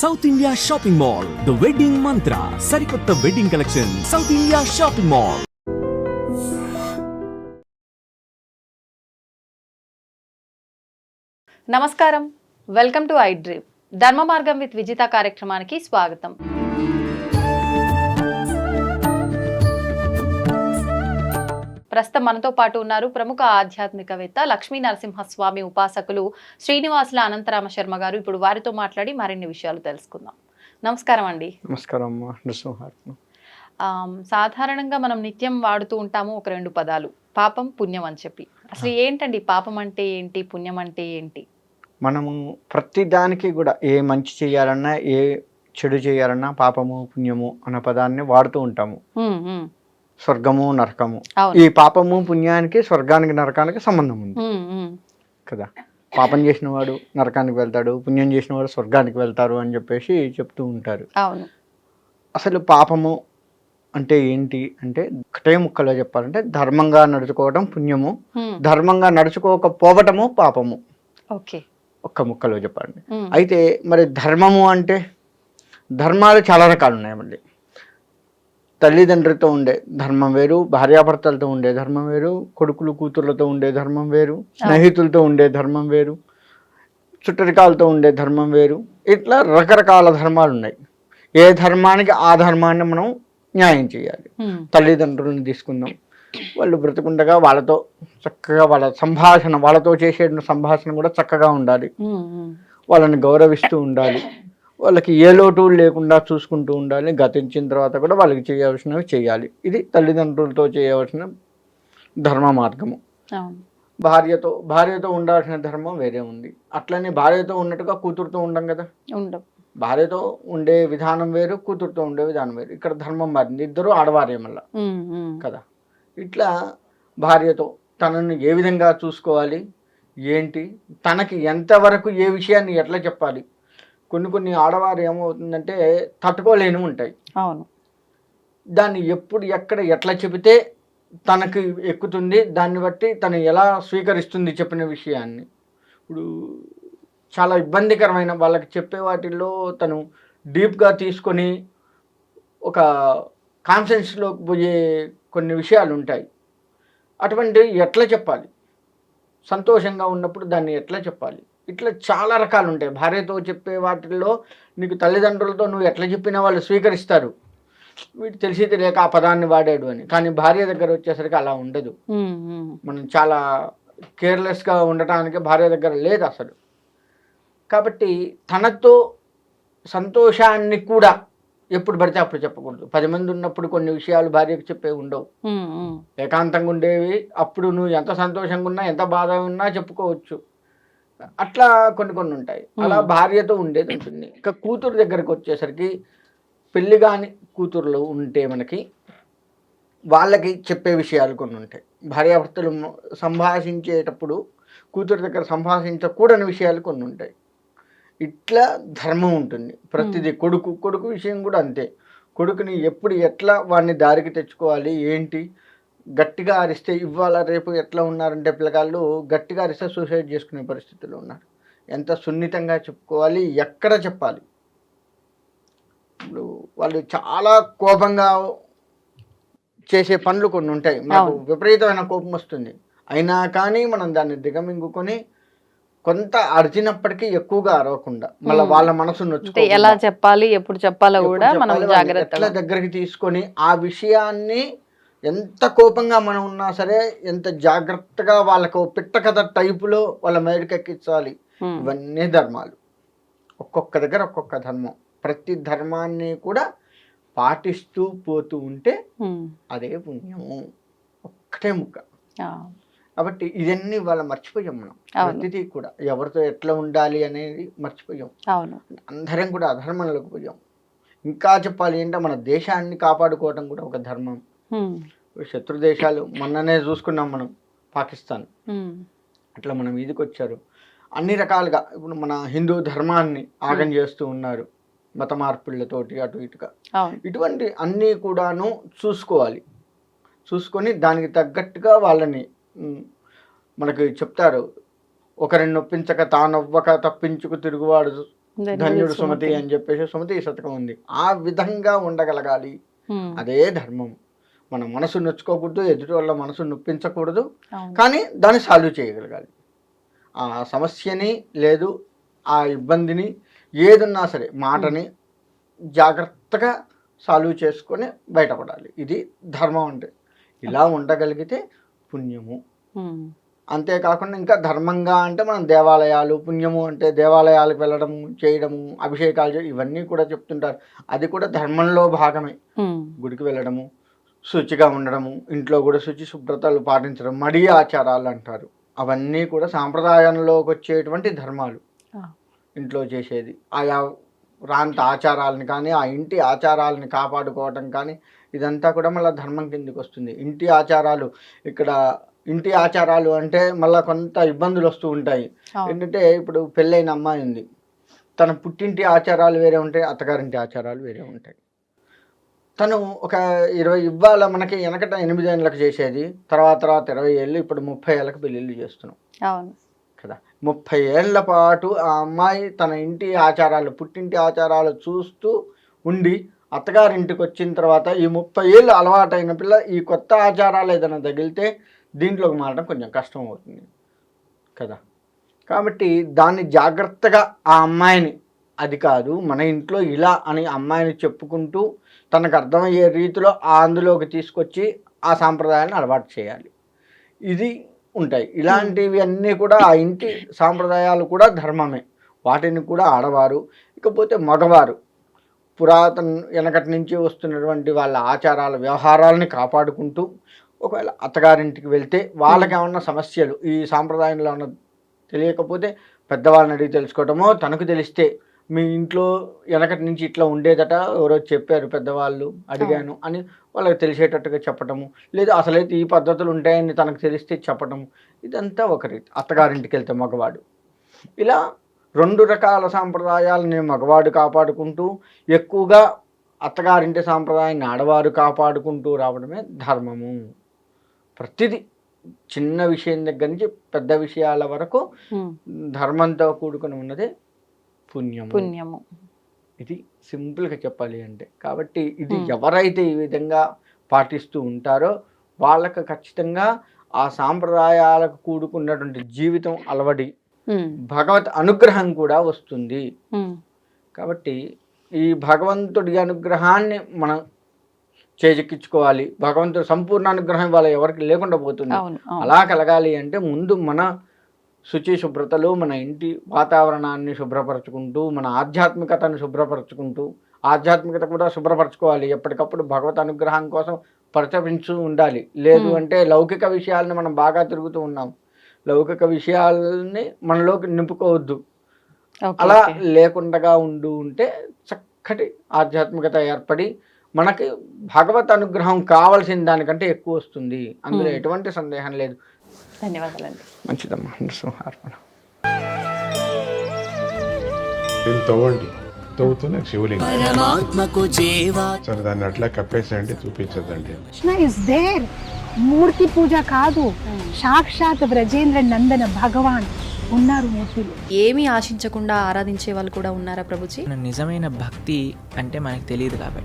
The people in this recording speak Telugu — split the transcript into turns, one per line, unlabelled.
South India shopping mall, the wedding మంత్ర, సరికొత్త wedding collection, south India shopping mall.
నమస్కారం, వెల్కమ్ టు ఐ డ్రీమ్. ధర్మ మార్గం విత్ విజిత కార్యక్రమానికి స్వాగతం. ప్రస్తుతం మనతో పాటు ఉన్నారు ప్రముఖ ఆధ్యాత్మికవేత్త లక్ష్మీ నరసింహస్వామి ఉపాసకులు శ్రీనివాసుల అనంతరామ శర్మ గారు. ఇప్పుడు వారితో మాట్లాడి మరిన్ని విషయాలు తెలుసుకుందాం. నమస్కారం అండి.
నమస్కారం.
సాధారణంగా మనం నిత్యం వాడుతూ ఉంటాము ఒక రెండు పదాలు, పాపం పుణ్యం అని చెప్పి. అసలు ఏంటండి పాపం అంటే ఏంటి, పుణ్యం అంటే ఏంటి?
మనము ప్రతి దానికి కూడా ఏ మంచి చేయాలన్నా ఏ చెడు చేయాలన్నా పాపము పుణ్యము అన్న పదాన్ని వాడుతూ ఉంటాము. స్వర్గము నరకము, ఈ పాపము పుణ్యానికి స్వర్గానికి నరకానికి సంబంధం ఉంది కదా. పాపం చేసిన వాడు నరకానికి వెళ్తాడు, పుణ్యం చేసిన వాడు స్వర్గానికి వెళ్తారు అని చెప్పేసి చెప్తూ ఉంటారు. అసలు పాపము అంటే ఏంటి అంటే ఒకటే ముక్కలో చెప్పాలంటే ధర్మంగా నడుచుకోవడం పుణ్యము, ధర్మంగా నడుచుకోకపోవటము పాపము. ఒక్క ముక్కలో చెప్పండి. అయితే మరి ధర్మము అంటే ధర్మాలు చాలా రకాలు ఉన్నాయి. మళ్ళీ తల్లిదండ్రులతో ఉండే ధర్మం వేరు, భార్యాభర్తలతో ఉండే ధర్మం వేరు, కొడుకులు కూతుర్లతో ఉండే ధర్మం వేరు, స్నేహితులతో ఉండే ధర్మం వేరు, చుట్టరికాలతో ఉండే ధర్మం వేరు. ఇట్లా రకరకాల ధర్మాలు ఉన్నాయి. ఏ ధర్మానికి ఆ ధర్మాన్ని మనం న్యాయం చేయాలి. తల్లిదండ్రులను తీసుకుందాం, వాళ్ళు బ్రతుకుండగా వాళ్ళతో చక్కగా వాళ్ళ సంభాషణ, వాళ్ళతో చేసే సంభాషణ కూడా చక్కగా ఉండాలి. వాళ్ళని గౌరవిస్తూ ఉండాలి, వాళ్ళకి ఏ లోటు లేకుండా చూసుకుంటూ ఉండాలి. గతించిన తర్వాత కూడా వాళ్ళకి చేయవలసినవి చేయాలి. తల్లిదండ్రులతో చేయవలసిన ధర్మ మార్గము. భార్యతో ఉండాల్సిన ధర్మం వేరే ఉంది. అట్లనే భార్యతో ఉన్నట్టుగా కూతురుతో ఉండం కదా. భార్యతో ఉండే విధానం వేరు, కూతురుతో ఉండే విధానం వేరు. ఇక్కడ ధర్మం మారింది, ఇద్దరు ఆడవారే మళ్ళా కదా. ఇట్లా భార్యతో తనను ఏ విధంగా చూసుకోవాలి, ఏంటి, తనకి ఎంతవరకు ఏ విషయాన్ని ఎట్లా చెప్పాలి. కొన్ని ఆడవారు ఏమవుతుందంటే తట్టుకోలేని ఉంటాయి. దాన్ని ఎప్పుడు ఎక్కడ ఎట్లా చెబితే తనకి ఎక్కుతుంది, దాన్ని బట్టి తను ఎలా స్వీకరిస్తుంది చెప్పిన విషయాన్ని. ఇప్పుడు చాలా ఇబ్బందికరమైన వాళ్ళకి చెప్పే వాటిల్లో తను డీప్గా తీసుకొని ఒక కాన్ఫిడెన్స్లోకి పోయే కొన్ని విషయాలు ఉంటాయి. అటువంటి ఎట్లా చెప్పాలి, సంతోషంగా ఉన్నప్పుడు దాన్ని ఎట్లా చెప్పాలి, ఇట్లా చాలా రకాలు ఉంటాయి. భార్యతో చెప్పే వాటిల్లో నీకు తల్లిదండ్రులతో నువ్వు ఎట్లా చెప్పినా వాళ్ళు స్వీకరిస్తారు, వీటి తెలిసి తెలియక ఆ పదాన్ని వాడాడు అని. కానీ భార్య దగ్గర వచ్చేసరికి అలా ఉండదు. మనం చాలా కేర్లెస్గా ఉండటానికి భార్య దగ్గర లేదు అసలు. కాబట్టి తనతో సంతోషాన్ని కూడా ఎప్పుడు పడితే అప్పుడు చెప్పకూడదు. 10 మంది ఉన్నప్పుడు కొన్ని విషయాలు భార్యకు చెప్పే ఉండవు, ఏకాంతంగా ఉండేవి. అప్పుడు నువ్వు ఎంత సంతోషంగా ఉన్నా ఎంత బాధ ఉన్నా చెప్పుకోవచ్చు. అట్లా కొన్ని ఉంటాయి. అలా భార్యతో ఉండేది ఉంటుంది. ఇక కూతురు దగ్గరకు వచ్చేసరికి పెళ్లి కాని కూతురులు ఉంటే మనకి వాళ్ళకి చెప్పే విషయాలు కొన్ని ఉంటాయి. భార్యాభర్తలు సంభాషించేటప్పుడు కూతురు దగ్గర సంభాషించకూడని విషయాలు కొన్ని ఉంటాయి. ఇట్లా ధర్మం ఉంటుంది ప్రతిదీ. కొడుకు విషయం కూడా అంతే. కొడుకుని ఎప్పుడు ఎట్లా వాడిని దారికి తెచ్చుకోవాలి, ఏంటి. గట్టిగా అరిస్తే ఇవాళ రేపు ఎట్లా ఉన్నారంటే పిల్లగాళ్ళు గట్టిగా అరిస్తే సూసైడ్ చేసుకునే పరిస్థితుల్లో ఉన్నారు. ఎంత సున్నితంగా చెప్పుకోవాలి, ఎక్కడ చెప్పాలి. ఇప్పుడు వాళ్ళు చాలా కోపంగా చేసే పనులు కొన్ని ఉంటాయి. మనకు విపరీతమైన కోపం వస్తుంది, అయినా కానీ మనం దాన్ని దిగమింగుకొని కొంత అరిచినప్పటికీ ఎక్కువగా అరవకుండా మళ్ళీ వాళ్ళ మనసు నొచ్చుకో,
ఎలా చెప్పాలి, ఎప్పుడు చెప్పాలో కూడా మనం జాగ్రత్తగా
దగ్గరికి తీసుకొని ఆ విషయాన్ని ఎంత కోపంగా మనం ఉన్నా సరే ఎంత జాగ్రత్తగా వాళ్ళకు పిట్ట కథ టైపులో వాళ్ళ మేడకి ఎక్కించాలి. ఇవన్నీ ధర్మాలు. ఒక్కొక్క దగ్గర ఒక్కొక్క ధర్మం. ప్రతి ధర్మాన్ని కూడా పాటిస్తూ పోతూ ఉంటే అదే పుణ్యము. ఒక్కటే ముక్క. కాబట్టి ఇవన్నీ వాళ్ళ మర్చిపోయాం మనం. ప్రతిదీ కూడా ఎవరితో ఎట్లా ఉండాలి అనేది మర్చిపోయాం. అందరం కూడా అధర్మంలోకి పోయాం. ఇంకా చెప్పాలి అంటే మన దేశాన్ని కాపాడుకోవడం కూడా ఒక ధర్మం. శత్రు దేశాలు మొన్ననే చూసుకున్నాం మనం, పాకిస్తాన్. అట్లా మనం మీదకి వచ్చారు అన్ని రకాలుగా. ఇప్పుడు మన హిందూ ధర్మాన్ని ఆగం చేస్తూ ఉన్నారు మత మార్పులతోటి అటు ఇటుగా. ఇటువంటి అన్నీ కూడాను చూసుకోవాలి. చూసుకొని దానికి తగ్గట్టుగా వాళ్ళని మనకి చెప్తారు. ఒకరిని నొప్పించక తానొవ్వక తప్పించుకు తిరుగువాడు ధన్యుడు సుమతి అని చెప్పేసి సుమతి శతకం ఉంది. ఆ విధంగా ఉండగలగాలి, అదే ధర్మం. మన మనసు నొచ్చుకోకూడదు, ఎదుటి వాళ్ళ మనసు నొప్పించకూడదు, కానీ దాన్ని సాల్వ్ చేయగలగాలి. ఆ సమస్యని లేదు ఆ ఇబ్బందిని ఏదున్నా సరే మాటని జాగ్రత్తగా సాల్వ్ చేసుకొని బయటపడాలి. ఇది ధర్మం అంటే. ఇలా ఉండగలిగితే పుణ్యము. అంతేకాకుండా ఇంకా ధర్మంగా అంటే మనం దేవాలయాలు, పుణ్యము అంటే దేవాలయాలకు వెళ్ళడము, చేయడము, అభిషేకాలు చేయడం, ఇవన్నీ కూడా చెప్తుంటారు. అది కూడా ధర్మంలో భాగమే. గుడికి వెళ్ళడము, శుచిగా ఉండడము, ఇంట్లో కూడా శుచి శుభ్రతలు పాటించడం, మడి ఆచారాలు అంటారు. అవన్నీ కూడా సాంప్రదాయంలోకి వచ్చేటువంటి ధర్మాలు. ఇంట్లో చేసేది ఆయా ప్రాంత ఆచారాలను కానీ ఆ ఇంటి ఆచారాలను కాపాడుకోవటం కానీ ఇదంతా కూడా మళ్ళీ ధర్మం కిందకి వస్తుంది. ఇంటి ఆచారాలు, ఇక్కడ ఇంటి ఆచారాలు అంటే మళ్ళీ కొంత ఇబ్బందులు వస్తూ ఉంటాయి. ఏంటంటే ఇప్పుడు పెళ్ళైన అమ్మాయి ఉంది, తన పుట్టింటి ఆచారాలు వేరే ఉంటాయి, అత్తగారింటి ఆచారాలు వేరే ఉంటాయి. తను ఒక 20 ఇవ్వాల మనకి వెనకట 8 ఏళ్ళకి చేసేది, తర్వాత 20 ఏళ్ళు, ఇప్పుడు 30 ఏళ్ళకి పెళ్ళిళ్ళు చేస్తున్నాం కదా. 30 ఏళ్ల పాటు ఆ అమ్మాయి తన ఇంటి ఆచారాలు, పుట్టింటి ఆచారాలు చూస్తూ ఉండి అత్తగారింటికి వచ్చిన తర్వాత ఈ 30 ఏళ్ళు అలవాటైన పిల్ల ఈ కొత్త ఆచారాలు ఏదైనా తగిలితే దీంట్లోకి మారడం కొంచెం కష్టం అవుతుంది కదా. కాబట్టి దాన్ని జాగ్రత్తగా ఆ అమ్మాయిని, అది కాదు మన ఇంట్లో ఇలా అని అమ్మాయిని చెప్పుకుంటూ తనకు అర్థమయ్యే రీతిలో అందులోకి తీసుకొచ్చి ఆ సాంప్రదాయాన్ని అలవాటు చేయాలి. ఇది ఉంటాయి. ఇలాంటివి అన్నీ కూడా ఆ ఇంటి సాంప్రదాయాలు కూడా ధర్మమే. వాటిని కూడా ఆడవారు, ఇకపోతే మగవారు పురాతన వెనకటి నుంచి వస్తున్నటువంటి వాళ్ళ ఆచారాల వ్యవహారాలని కాపాడుకుంటూ ఒకవేళ అత్తగారింటికి వెళ్తే వాళ్ళకి ఏమన్నా సమస్యలు ఈ సాంప్రదాయంలో ఏమన్నా తెలియకపోతే పెద్దవాళ్ళని అడిగి తెలుసుకోవటమో, తనకు తెలిస్తే మీ ఇంట్లో వెనకటి నుంచి ఇట్లా ఉండేదట, ఎవరో చెప్పారు పెద్దవాళ్ళు, అడిగాను అని వాళ్ళకి తెలిసేటట్టుగా చెప్పటము, లేదా అసలైతే ఈ పద్ధతులు ఉంటాయని తనకు తెలిస్తే చెప్పటము, ఇదంతా ఒక రీతి. అత్తగారింటికి వెళ్తే మగవాడు ఇలా 2 రకాల సాంప్రదాయాలని మగవాడు కాపాడుకుంటూ, ఎక్కువగా అత్తగారింటి సాంప్రదాయాన్ని ఆడవారు కాపాడుకుంటూ రావడమే ధర్మము. ప్రతిదీ చిన్న విషయం దగ్గర నుంచి పెద్ద విషయాల వరకు ధర్మంతో కూడుకుని ఉన్నదే పుణ్యము. ఇది సింపుల్గా చెప్పాలి అంటే. కాబట్టి ఇది ఎవరైతే ఈ విధంగా పాటిస్తూ ఉంటారో వాళ్ళకు ఖచ్చితంగా ఆ సాంప్రదాయాలకు కూడుకున్నటువంటి జీవితం అలవడి భగవత్ అనుగ్రహం కూడా వస్తుంది. కాబట్టి ఈ భగవంతుడి అనుగ్రహాన్ని మనం చేజెక్కించుకోవాలి. భగవంతుడి సంపూర్ణ అనుగ్రహం వాళ్ళ ఎవరికి లేకుండా పోతుంది. అలా కలగాలి అంటే ముందు మన శుచి శుభ్రతలు, మన ఇంటి వాతావరణాన్ని శుభ్రపరచుకుంటూ, మన ఆధ్యాత్మికతను శుభ్రపరచుకుంటూ, ఆధ్యాత్మికత కూడా శుభ్రపరచుకోవాలి. ఎప్పటికప్పుడు భగవత్ అనుగ్రహం కోసం పరితపించు ఉండాలి. లేదు అంటే లౌకిక విషయాలని మనం బాగా తిరుగుతూ ఉన్నాం, లౌకిక విషయాలని మనలోకి నింపుకోవద్దు. అలా లేకుండా ఉంటే చక్కటి ఆధ్యాత్మికత ఏర్పడి మనకి భగవత్ అనుగ్రహం కావాల్సిన దానికంటే ఎక్కువ వస్తుంది. అందులో ఎటువంటి సందేహం లేదు.
ధన్యవాదాలండి.
మంచిదమ్మా. నృసింహార్పణ.
తవ్వండి, తవ్వుతూనే శివలింగం. సరే దాన్ని అట్లా కప్పేసేయండి, చూపించదండి.
మూర్తి పూజ కాదు, సాక్షాత్ బ్రజేంద్ర నందన భగవాన్ ఉన్నారు మూర్తిలో.
ఏమీ ఆశించకుండా ఆరాధించే వాళ్ళు కూడా ఉన్నారా ప్రభుజీ?
నిజమైన భక్తి అంటే మనకు తెలియదు కాబట్టి